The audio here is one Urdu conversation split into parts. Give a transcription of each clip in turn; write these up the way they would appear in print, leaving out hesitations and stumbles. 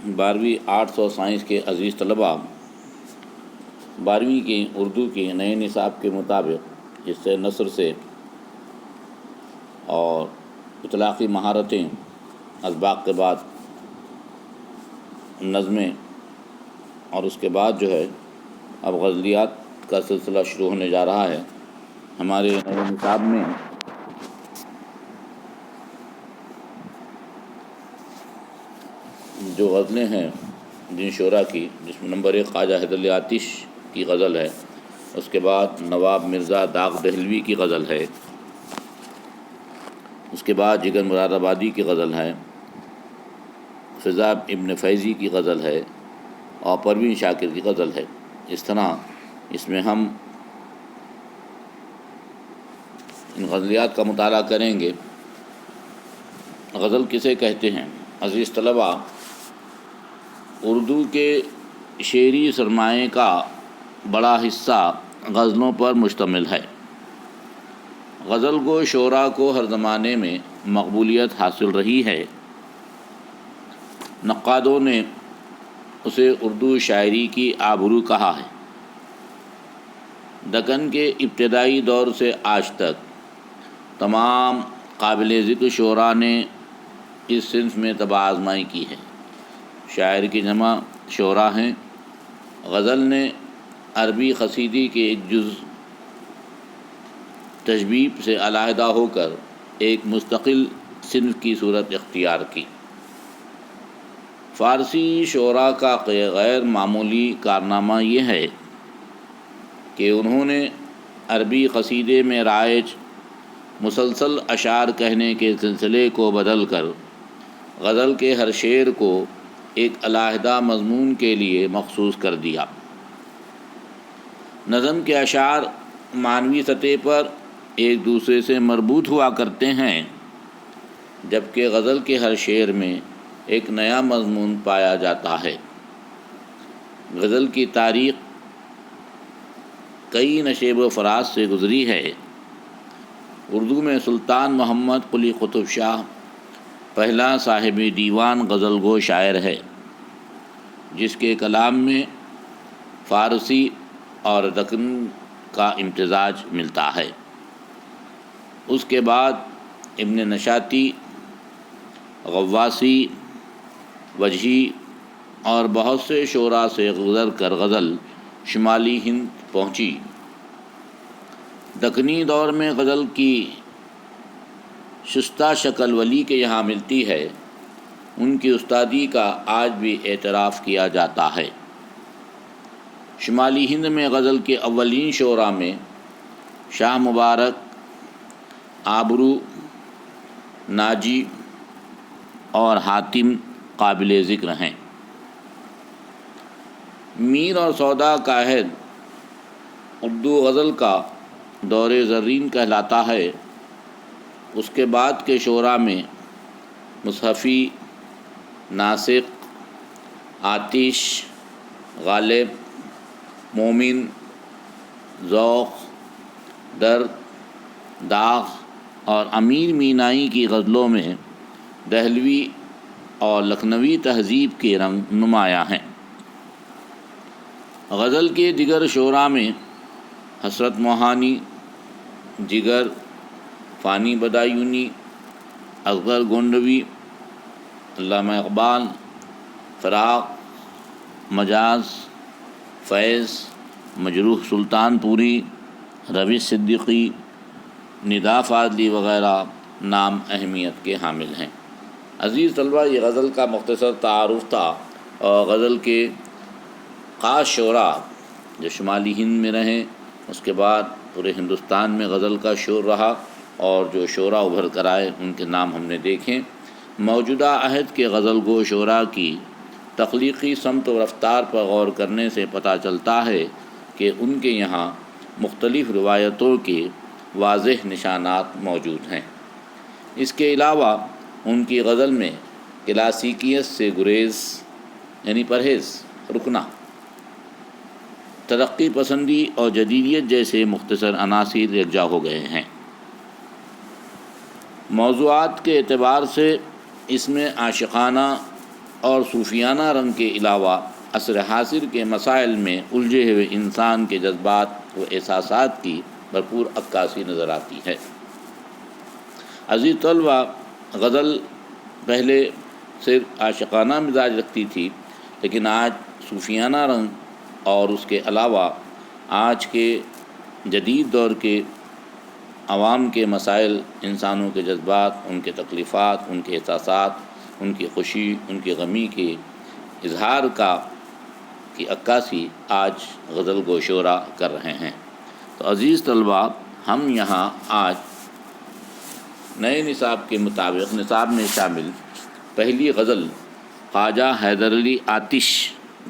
12ویں آرٹس اور سائنس کے عزیز طلباء، 12ویں کے اردو کے نئے نصاب کے مطابق اس سے نثر سے اور اطلاقی مہارتیں، اسباق کے بعد نظمیں، اور اس کے بعد جو ہے اب غزلیات کا سلسلہ شروع ہونے جا رہا ہے۔ ہمارے نئے نصاب میں جو غزلیں ہیں جن شعراء کی، جس میں نمبر 1 خواجہ حیدر علی آتش کی غزل ہے، اس کے بعد نواب مرزا داغ دہلوی کی غزل ہے، اس کے بعد جگر مراد آبادی کی غزل ہے، فضا ابن فیضی کی غزل ہے، اور پروین شاکر کی غزل ہے۔ اس طرح اس میں ہم ان غزلیات کا مطالعہ کریں گے۔ غزل کسے کہتے ہیں؟ عزیز طلباء، اردو کے شعری سرمایے کا بڑا حصہ غزلوں پر مشتمل ہے۔ غزل گو شعراء کو ہر زمانے میں مقبولیت حاصل رہی ہے۔ نقادوں نے اسے اردو شاعری کی آبرو کہا ہے۔ دکن کے ابتدائی دور سے آج تک تمام قابل ذکر شعراء نے اس صنف میں طبع آزمائی کی ہے۔ شاعر کی جمع شعراء ہیں۔ غزل نے عربی قصیدے کے ایک جز تشبیب سے علیحدہ ہو کر ایک مستقل صنف کی صورت اختیار کی۔ فارسی شعراء کا غیر معمولی کارنامہ یہ ہے کہ انہوں نے عربی قصیدے میں رائج مسلسل اشعار کہنے کے سلسلے کو بدل کر غزل کے ہر شعر کو ایک علیحدہ مضمون کے لیے مخصوص کر دیا۔ نظم کے اشعار معنوی سطح پر ایک دوسرے سے مربوط ہوا کرتے ہیں، جبکہ غزل کے ہر شعر میں ایک نیا مضمون پایا جاتا ہے۔ غزل کی تاریخ کئی نشیب و فراز سے گزری ہے۔ اردو میں سلطان محمد قلی قطب شاہ پہلا صاحب دیوان غزل گو شاعر ہے، جس کے کلام میں فارسی اور دکن کا امتزاج ملتا ہے۔ اس کے بعد ابن نشاطی، غواصی، وجہی اور بہت سے شعراء سے گزر کر غزل شمالی ہند پہنچی۔ دکنی دور میں غزل کی شستہ شکل ولی کے یہاں ملتی ہے۔ ان کی استادی کا آج بھی اعتراف کیا جاتا ہے۔ شمالی ہند میں غزل کے اولین شعراء میں شاہ مبارک، آبرو، ناجی اور حاتم قابل ذکر ہیں۔ میر اور سودا کا عہد اردو غزل کا دور زرین کہلاتا ہے۔ اس کے بعد کے شعراء میں مصحفی، ناسق، آتش، غالب، مومن، ذوق، درد، داغ اور امیر مینائی کی غزلوں میں دہلوی اور لکھنوی تہذیب کے رنگ نمایاں ہیں۔ غزل کے دیگر شعراء میں حسرت موہانی، جگر، فانی بدایونی، اصغر گونڈوی، علامہ اقبال، فراق، مجاز، فیض، مجروح سلطان پوری، روش صدیقی، ندا فاضلی وغیرہ نام اہمیت کے حامل ہیں۔ عزیز طلبہ، یہ غزل کا مختصر تعارف تھا، اور غزل کے خاص شعراء جو شمالی ہند میں رہیں، اس کے بعد پورے ہندوستان میں غزل کا شور رہا، اور جو شعراء ابھر کر آئے ان کے نام ہم نے دیکھیں۔ موجودہ عہد کے غزل گو شعراء کی تخلیقی سمت و رفتار پر غور کرنے سے پتہ چلتا ہے کہ ان کے یہاں مختلف روایتوں کے واضح نشانات موجود ہیں۔ اس کے علاوہ ان کی غزل میں کلاسیکیت سے گریز یعنی پرہیز، رکنا، ترقی پسندی اور جدیدیت جیسے مختصر عناصر یکجا ہو گئے ہیں۔ موضوعات کے اعتبار سے اس میں عاشقانہ، اور صوفیانہ رنگ کے علاوہ عصر حاضر کے مسائل میں الجھے ہوئے انسان کے جذبات و احساسات کی بھرپور عکاسی نظر آتی ہے۔ عزیز طلبہ، غزل پہلے صرف عاشقانہ مزاج رکھتی تھی، لیکن آج صوفیانہ رنگ اور اس کے علاوہ آج کے جدید دور کے عوام کے مسائل، انسانوں کے جذبات، ان کے تکلیفات، ان کے احساسات، ان کی خوشی، ان کی غمی کے اظہار کی عکاسی آج غزل گو شعراء کر رہے ہیں۔ تو عزیز طلباء، ہم یہاں آج نئے نصاب کے مطابق نصاب میں شامل پہلی غزل خواجہ حیدر علی آتش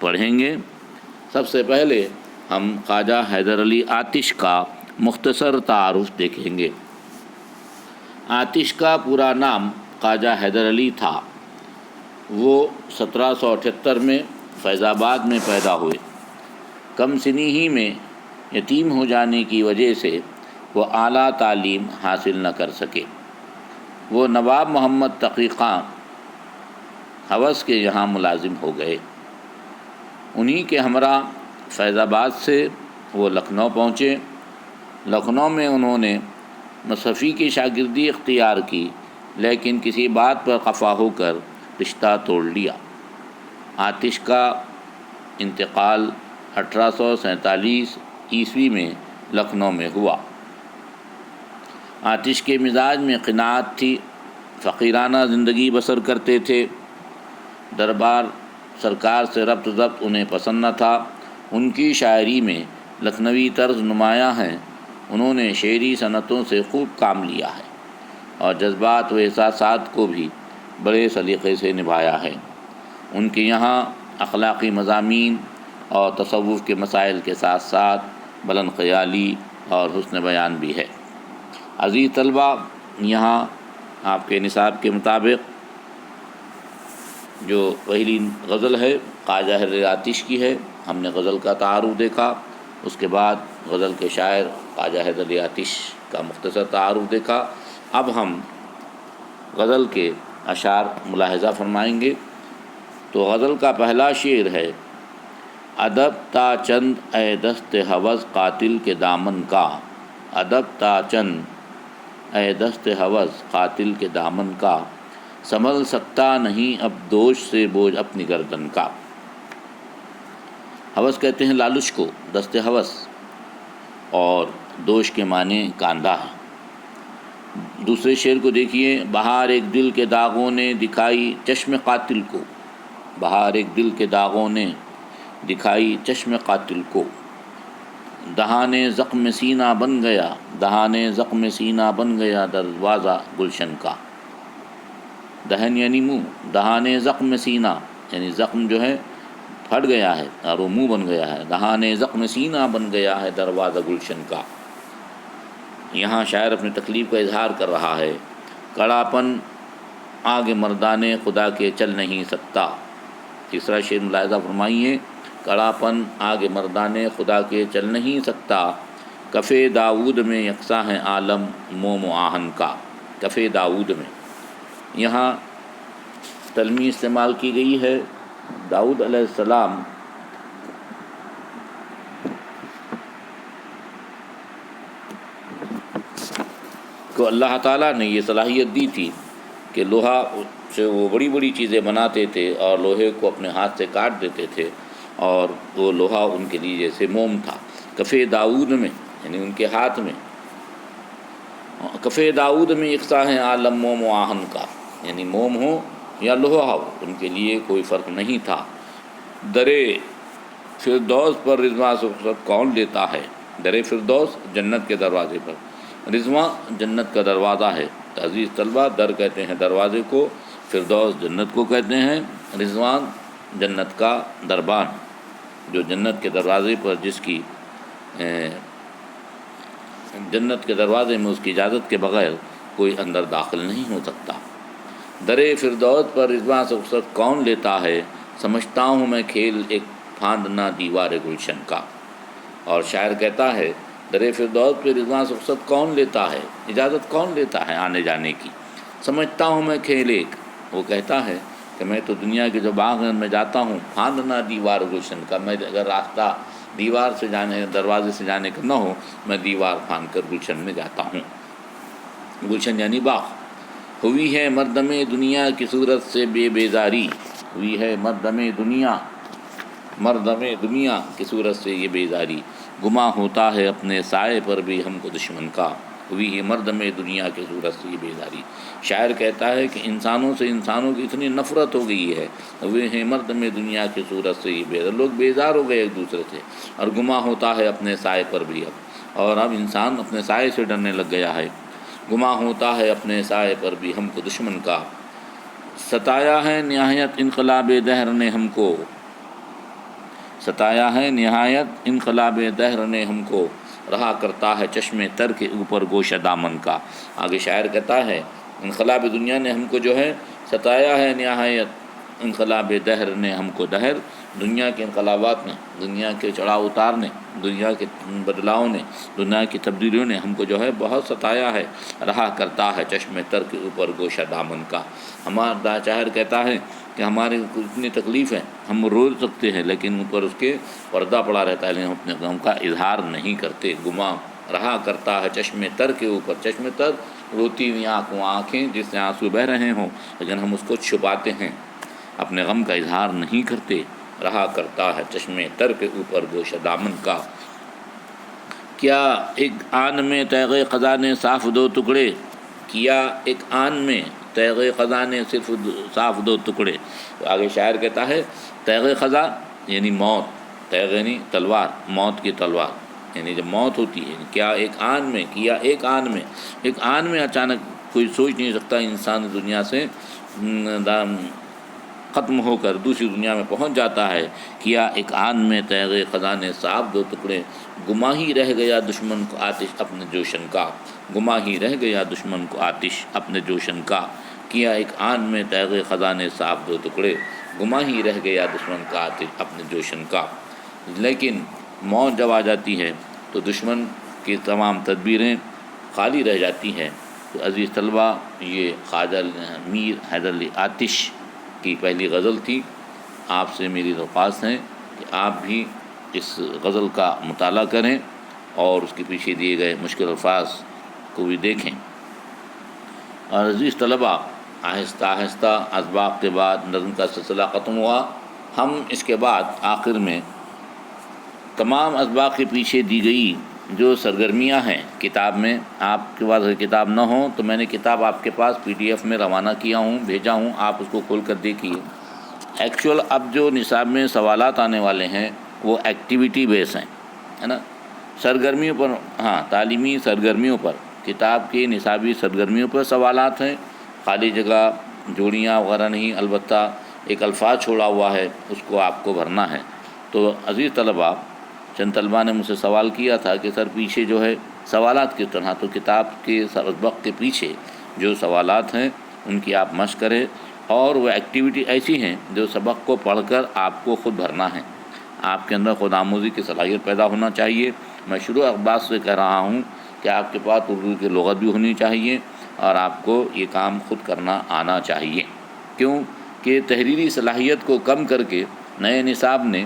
پڑھیں گے۔ سب سے پہلے ہم خواجہ حیدر علی آتش کا مختصر تعارف دیکھیں گے۔ آتش کا پورا نام خواجہ حیدر علی تھا۔ وہ 1778 میں فیض آباد میں پیدا ہوئے۔ کم سنی ہی میں یتیم ہو جانے کی وجہ سے وہ اعلیٰ تعلیم حاصل نہ کر سکے۔ وہ نواب محمد تقی خاں حوض کے یہاں ملازم ہو گئے۔ انہی کے ہمراہ فیض آباد سے وہ لکھنؤ پہنچے۔ لکھنؤ میں انہوں نے مصحفی کی شاگردی اختیار کی، لیکن کسی بات پر خفا ہو کر رشتہ توڑ لیا۔ آتش کا انتقال 1847 عیسوی میں لکھنؤ میں ہوا۔ آتش کے مزاج میں قناعت تھی، فقیرانہ زندگی بسر کرتے تھے۔ دربار سرکار سے ربط ضبط انہیں پسند نہ تھا۔ ان کی شاعری میں لکھنوی طرز نمایاں ہیں۔ انہوں نے شعری صنعتوں سے خوب کام لیا ہے اور جذبات و احساسات کو بھی بڑے سلیقے سے نبھایا ہے۔ ان کے یہاں اخلاقی مضامین اور تصوف کے مسائل کے ساتھ ساتھ بلند خیالی اور حسن بیان بھی ہے۔ عزیز طلبہ، یہاں آپ کے نصاب کے مطابق جو پہلی غزل ہے خواجہ حیدر علی آتش کی ہے۔ ہم نے غزل کا تعارف دیکھا، اس کے بعد غزل کے شاعر خواجہ حیدر علی آتش کا مختصر تعارف دیکھا۔ اب ہم غزل کے اشعار ملاحظہ فرمائیں گے۔ تو غزل کا پہلا شعر ہے: ادب تا چند اے دست ہوس قاتل کے دامن کا، ادب تا چند اے دست ہوس قاتل کے دامن کا، سنبھل سکتا نہیں اب دوش سے بوجھ اپنی گردن کا۔ ہوس کہتے ہیں لالچ کو، دست ہوس، اور دوش کے معنی کاندھا ہے۔ دوسرے شعر کو دیکھیے: بہار ایک دل کے داغوں نے دکھائی چشم قاتل کو، بہار ایک دل کے داغوں نے دکھائی چشم قاتل کو، دہانے زخم سینہ بن گیا، دہانے زخم سینہ بن گیا دروازہ گلشن کا۔ دہن یعنی منہ، دہانے زخم سینہ یعنی زخم جو ہے پھٹ گیا ہے اور وہ منہ بن گیا ہے۔ دہانے زخم سینہ بن گیا ہے دروازہ گلشن کا۔ یہاں شاعر اپنی تکلیف کا اظہار کر رہا ہے۔ کڑاپن آگ مردانے خدا کے چل نہیں سکتا۔ تیسرا شعر ملاحظہ فرمائیے: کڑاپن آگ مردانے خدا کے چل نہیں سکتا، کف داؤد میں یکساں ہے عالم موم و آہن کا۔ کف داؤد میں یہاں تلمی استعمال کی گئی ہے۔ داؤد علیہ السلام کو اللہ تعالیٰ نے یہ صلاحیت دی تھی کہ لوہا سے وہ بڑی بڑی چیزیں بناتے تھے اور لوہے کو اپنے ہاتھ سے کاٹ دیتے تھے، اور وہ لوہا ان کے لیے جیسے موم تھا۔ کف داؤد میں یعنی ان کے ہاتھ میں، کف داؤد میں یکساں ہے عالم موم و آہن کا، یعنی موم ہو یا لوہا ہو ان کے لیے کوئی فرق نہیں تھا۔ درے فردوس پر رضواں رخصت کون لیتا ہے؟ درے فردوس جنت کے دروازے پر، رضواں جنت کا دروازہ ہے۔ عزیز طلبہ، در کہتے ہیں دروازے کو، فردوس جنت کو کہتے ہیں، رضوان جنت کا دربان، جو جنت کے دروازے پر جس کی جنت کے دروازے میں اس کی اجازت کے بغیر کوئی اندر داخل نہیں ہو سکتا۔ درے فردوس پر رضواں سے رخصت کون لیتا ہے، سمجھتا ہوں میں کھیل ایک پھاندنا دیوار گلشن کا۔ اور شاعر کہتا ہے درے فردوس پہ رضواں سے رخصت کون لیتا ہے، اجازت کون لیتا ہے آنے جانے کی، سمجھتا ہوں میں کھیل ایک، وہ کہتا ہے کہ میں تو دنیا کے جو باغ میں جاتا ہوں، پھاندنا دیوار گلشن کا، میں اگر راستہ دیوار سے جانے، دروازے سے جانے کا نہ ہو، میں دیوار پھاند کر گلشن میں جاتا ہوں۔ گلشن یعنی باغ۔ ہوئی ہے مردم دنیا کی صورت سے بے بیزاری، ہوئی ہے مردم دنیا کی صورت سے یہ بیزاری، گما ہوتا ہے اپنے سائے پر بھی ہم کو دشمن کا، ہوئی ہے مردم دنیا کی صورت سے یہ بیزاری۔ شاعر کہتا ہے کہ انسانوں سے انسانوں کی اتنی نفرت ہو گئی ہے، ہوئے ہیں مردم دنیا کی صورت سے یہ بیزاری، لوگ بیزار ہو گئے ایک دوسرے سے، اور گما ہوتا ہے اپنے سائے پر بھی اور اب انسان اپنے سائے سے ڈرنے لگ گیا ہے۔ گما ہوتا ہے اپنے سائے پر بھی ہم کو دشمن کا، ستایا ہے نہایت انقلاب دہر نے ہم کو، ستایا ہے نہایت انقلاب دہر نے ہم کو، رہا کرتا ہے چشم تر کے اوپر گوشہ دامن کا۔ آگے شاعر کہتا ہے انقلاب دنیا نے ہم کو جو ہے ستایا ہے، نہایت انقلاب دہر نے ہم کو، دہر دنیا کے انقلابات نے، دنیا کے چڑھاؤ اتار نے، دنیا کے بدلاؤ نے، دنیا کی تبدیلیوں نے ہم کو جو ہے بہت ستایا ہے، رہا کرتا ہے چشم تر کے اوپر گوشہ دامن کا۔ ہمارا شاعر کہتا ہے کہ ہمارے اتنی تکلیف ہے، ہم رو سکتے ہیں لیکن اوپر اس کے پردہ پڑا رہتا ہے، لیکن ہم اپنے غم کا اظہار نہیں کرتے۔ گما رہا کرتا ہے چشم تر کے اوپر، چشم تر روتی ہوئی آنکھیں جس سے آنسو بہہ رہے ہوں، لیکن ہم اس کو چھپاتے ہیں، اپنے غم کا اظہار نہیں کرتے۔ رہا کرتا ہے چشم تر کے اوپر گوشہ دامن کا، کیا ایک آن میں تیغ قضا نے صاف دو ٹکڑے، کیا ایک آن میں تیغ قضا نے صرف صاف دو ٹکڑے۔ تو آگے شاعر کہتا ہے تیغ قضا یعنی موت، تیغ یعنی تلوار، موت کی تلوار، یعنی جب موت ہوتی ہے، کیا ایک آن میں، کیا ایک آن میں اچانک کوئی سوچ نہیں سکتا انسان دنیا سے ختم ہو کر دوسری دنیا میں پہنچ جاتا ہے۔ کیا ایک آن میں تیغ قضا نے صاف دو ٹکڑے، گما ہی رہ گیا دشمن کو آتش اپنے جوشن کا، گما ہی رہ گیا دشمن کو آتش اپنے جوشن کا۔ کیا ایک آن میں تیغ قضا نے صاف دو ٹکڑے، گما ہی رہ گیا دشمن کا آتش اپنے جوشن کا۔ لیکن موت جب آ جاتی ہے تو دشمن کی تمام تدبیریں خالی رہ جاتی ہیں۔ تو عزیز طلبہ، یہ خواجہ میر حیدر علی آتش کی پہلی غزل تھی۔ آپ سے میری درخواست ہے کہ آپ بھی اس غزل کا مطالعہ کریں اور اس کے پیچھے دیے گئے مشکل الفاظ کو بھی دیکھیں۔ اور عزیز طلبہ، آہستہ آہستہ اسباق کے بعد نظم کا سلسلہ ختم ہوا۔ ہم اس کے بعد آخر میں تمام اسباق کے پیچھے دی گئی جو سرگرمیاں ہیں کتاب میں، آپ کے پاس اگر کتاب نہ ہو تو میں نے کتاب آپ کے پاس PDF میں روانہ کیا ہوں، بھیجا ہوں، آپ اس کو کھول کر دیکھیے۔ ایکچول اب جو نصاب میں سوالات آنے والے ہیں وہ ایکٹیویٹی بیس ہیں، ہے نا، سرگرمیوں پر، ہاں تعلیمی سرگرمیوں پر، کتاب کی نصابی سرگرمیوں پر سوالات ہیں، خالی جگہ جوڑیاں وغیرہ نہیں، البتہ ایک الفاظ چھوڑا ہوا ہے اس کو آپ کو بھرنا ہے۔ تو عزیز طلبہ، چند طلبہ نے مجھ سے سوال کیا تھا کہ سر پیچھے جو ہے سوالات کس طرح، تو کتاب کے سبق کے پیچھے جو سوالات ہیں ان کی آپ مشق کریں، اور وہ ایکٹیویٹی ایسی ہیں جو سبق کو پڑھ کر آپ کو خود بھرنا ہے۔ آپ کے اندر خود آموزی کی صلاحیت پیدا ہونا چاہیے۔ میں شروع اخبار سے کہہ رہا ہوں کہ آپ کے پاس اردو کی لغت بھی ہونی چاہیے اور آپ کو یہ کام خود کرنا آنا چاہیے، کیوں کہ تحریری صلاحیت کو کم کر کے نئے نصاب نے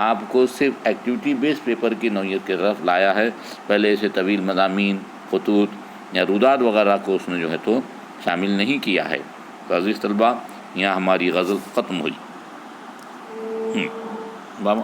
آپ کو صرف ایکٹیویٹی بیس پیپر کی نوعیت کی طرف لایا ہے۔ پہلے اسے طویل مضامین، خطوط یا روداد وغیرہ کو اس نے جو ہے تو شامل نہیں کیا ہے۔ تو عزیز طلبہ، یہاں ہماری غزل ختم ہوئی۔ بابا